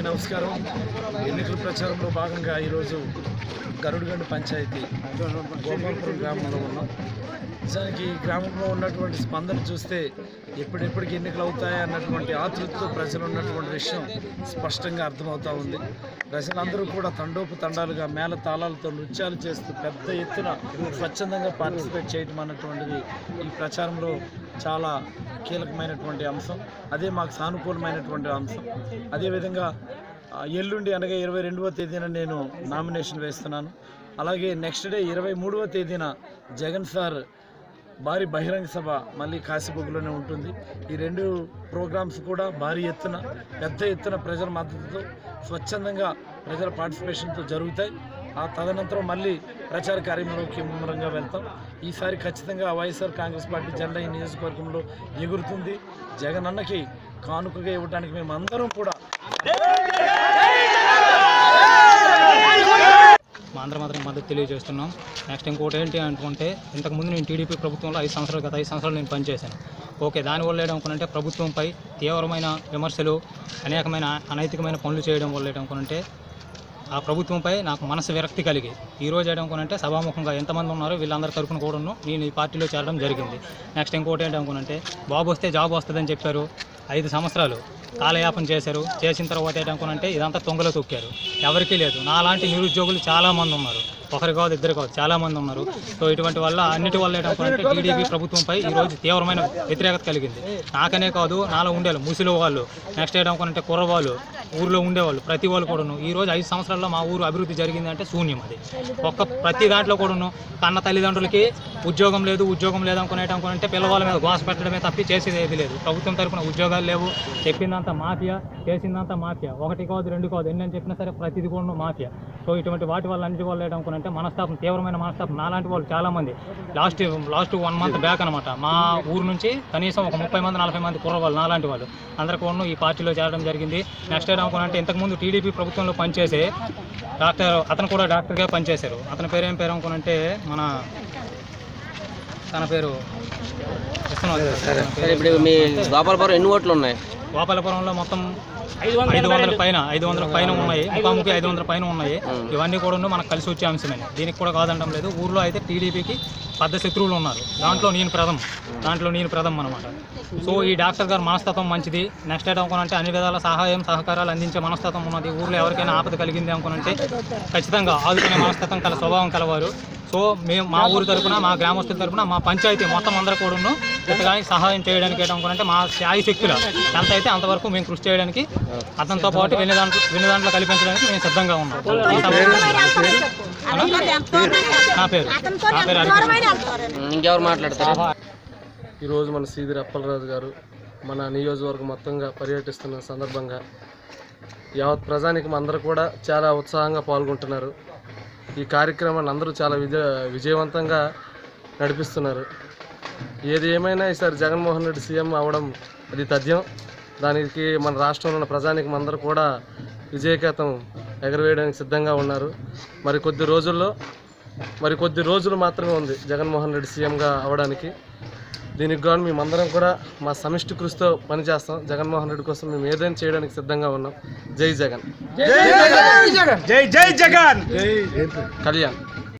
నమస్కారం. ఎన్నికల ప్రచారంలో భాగంగా ఈరోజు గరుడుగండి పంచాయతీ గోపాలపురం గ్రామంలో ఉన్నాం. నిజానికి ఈ గ్రామంలో ఉన్నటువంటి స్పందన చూస్తే ఎప్పుడెప్పటికి ఎన్నికలు అవుతాయి అన్నటువంటి ఆతృతతో ప్రజలు ఉన్నటువంటి విషయం స్పష్టంగా అర్థమవుతూ ఉంది. ప్రజలందరూ కూడా తండోపతండాలుగా మేళ తాళాలతో నృత్యాలు చేస్తూ పెద్ద ఎత్తున స్వచ్ఛందంగా పార్టిసిపేట్ చేయడం అన్నటువంటిది ఈ ప్రచారంలో చాలా కీలకమైనటువంటి అంశం. అదే మాకు సానుకూలమైనటువంటి అంశం. అదేవిధంగా ఎల్లుండి అనగా 22వ తేదీన నేను నామినేషన్ వేస్తున్నాను. అలాగే నెక్స్ట్ డే 23వ తేదీన జగన్ సార్ భారీ బహిరంగ సభ మళ్ళీ కాశీబుగ్లోనే ఉంటుంది. ఈ రెండు ప్రోగ్రామ్స్ కూడా భారీ ఎత్తున పెద్ద ఎత్తున ప్రజల మద్దతుతో స్వచ్ఛందంగా ప్రజల పార్టిసిపేషన్తో జరుగుతాయి. ఆ తదనంతరం మళ్ళీ ప్రచార కార్యంలోకి ముమ్మరంగా వెళ్తాం. ఈసారి ఖచ్చితంగా వైఎస్ఆర్ కాంగ్రెస్ పార్టీ జెండా ఈ నియోజకవర్గంలో ఎగురుతుంది. జగన్ అన్నకి కానుకగా ఇవ్వడానికి మేమందరం కూడా మా అందరం మాత్రం మద్దతు తెలియజేస్తున్నాం. నెక్స్ట్ ఇంకోటి ఏంటి అనుకుంటే, ఇంతకుముందు నేను టీడీపీ ప్రభుత్వంలో గత 5 సంవత్సరాలు నేను పనిచేశాను. ఓకే, దానివల్ల ఏంటనుకుంటే ప్రభుత్వంపై తీవ్రమైన విమర్శలు, అనేకమైన అనైతికమైన పనులు చేయడం వల్ల ఏంటనుకుంటే ఆ ప్రభుత్వంపై నాకు మనసు విరక్తి కలిగి ఈరోజు ఏంటనుకుంటే సభాముఖంగా ఎంతమంది ఉన్నారో వీళ్ళందరి తరఫున కూడాను నేను ఈ పార్టీలో చేరడం జరిగింది. నెక్స్ట్ ఇంకోటి ఏంటనుకుంటే, బాబు వస్తే జాబ్ వస్తుందని చెప్పారు. 5 సంవత్సరాలు కాలయాపన చేశారు. చేసిన తర్వాత ఏంటనుకుంటే ఇదంతా తొంగలో తొక్కారు. ఎవరికీ లేదు. నాలాంటి నిరుద్యోగులు చాలామంది ఉన్నారు. ఒకరు కాదు, ఇద్దరు కాదు, చాలామంది ఉన్నారు. సో ఇటువంటి వల్ల అన్నిటి వల్ల ఏంటనుకుంటే టీడీపీ ప్రభుత్వంపై ఈరోజు తీవ్రమైన వ్యతిరేకత కలిగింది. నాకనే కాదు, నాలో ఉండేవాళ్ళు, ముసిలో వాళ్ళు, నెక్స్ట్ ఏంటనుకుంటే కుర్రవాళ్ళు, ఊరిలో ఉండేవాళ్ళు, ప్రతి వాళ్ళు కూడాను ఈరోజు 5 సంవత్సరాల్లో మా ఊరు అభివృద్ధి జరిగిందంటే శూన్యం. అది ప్రతి దాంట్లో కూడాను కన్న తల్లిదండ్రులకి ఉద్యోగం లేదు అనుకునేటనుకుంటే పిల్లవాళ్ళ మీద గోస పెట్టడమే తప్పి చేసేది ఏది లేదు. ప్రభుత్వం తరఫున ఉద్యోగాలు లేవు. చెప్పిందంతా మాఫియా, చేసిందంతా మాఫియా. 1 కాదు 2 కాదు, ఎన్ని అని చెప్పినా సరే ప్రతిది కూడా మాఫియా. సో ఇటువంటి వాటి వల్ల అన్నిటి వల్ల ఏంటనుకుంటే మనస్తాపం, తీవ్రమైన మనస్తాపం. నాలాంటి వాళ్ళు చాలామంది లాస్ట్ 1 మంత్ బ్యాక్ అనమాట మా ఊరు నుంచి కనీసం ఒక 30 మంది 40 మంది కుర్రవాళ్ళు నాలాంటి వాళ్ళు అందరికీ కూడా ఈ పార్టీలో చేరడం జరిగింది. నెక్స్ట్ ఏంటనుకుంటే ఇంతకుముందు టీడీపీ ప్రభుత్వంలో పనిచేసే డాక్టర్, అతను కూడా డాక్టర్గా పనిచేశారు. అతని పేరు ఏం పేరు అనుకుంటే తన పేరు ఇప్పుడు మీ గోపాలపురం ఎన్ని ఓట్లు ఉన్నాయి? గోపాలపురంలో మొత్తం 500 పైన ఉన్నాయి. ముఖాముఖి 500 పైన ఉన్నాయి. ఇవన్నీ కూడా మనకు కలిసి వచ్చే అంశమే. దీనికి కూడా కాదంటం లేదు. ఊర్లో అయితే టీడీపీకి పెద్ద శత్రువులు ఉన్నారు. దాంట్లో నేను ప్రథం అనమాట. సో ఈ డాక్టర్ గారు మనస్తత్వం మంచిది. నెక్స్ట్ ఏంటనుకుంటే అన్ని విధాల సహకారాలు అందించే మనస్తత్వం ఉన్నది. ఊర్లో ఎవరికైనా ఆపద కలిగింది అనుకుంటే ఖచ్చితంగా ఆదుకునే మనస్తత్వం స్వభావం కలవారు. సో మేము మా ఊరు తరఫున, మా గ్రామస్తుల తరఫున, మా పంచాయతీ మొత్తం అందరూ కూడాను ఇంతగా సహాయం చేయడానికి ఏంటనుకుంటే మా శాయి శక్తులు ఎంత అయితే అంతవరకు మేము కృషి చేయడానికి, అతనితో పాటు విని దాంట్లో కల్పించడానికి మేము సిద్ధంగా ఉన్నాం. నా పేరు ఇంకెవరు మాట్లాడతారు? ఈరోజు మన సీదిరి అప్పలరాజు గారు మన నియోజకవర్గం మొత్తంగా పర్యటిస్తున్న సందర్భంగా యావత్ ప్రజానికి అందరూ కూడా చాలా ఉత్సాహంగా పాల్గొంటున్నారు. ఈ కార్యక్రమాన్ని అందరూ చాలా విజయవంతంగా నడిపిస్తున్నారు. ఏది ఏమైనా ఈసారి జగన్మోహన్ రెడ్డి సీఎం అవడం అది తథ్యం. దానికి మన రాష్ట్రంలో ఉన్న ప్రజానికి అందరూ కూడా విజయకేతం ఎగరవేయడానికి సిద్ధంగా ఉన్నారు. మరి కొద్ది రోజులు మాత్రమే ఉంది జగన్మోహన్ రెడ్డి సీఎంగా అవడానికి. దీనికి గాను మేమందరం కూడా మా సమిష్టి కృషితో పనిచేస్తాం. జగన్మోహన్ రెడ్డి కోసం మేము ఏదైనా చేయడానికి సిద్ధంగా ఉన్నాం. జై జగన్, జై జగన్, జై జగన్, కళ్యాణ్.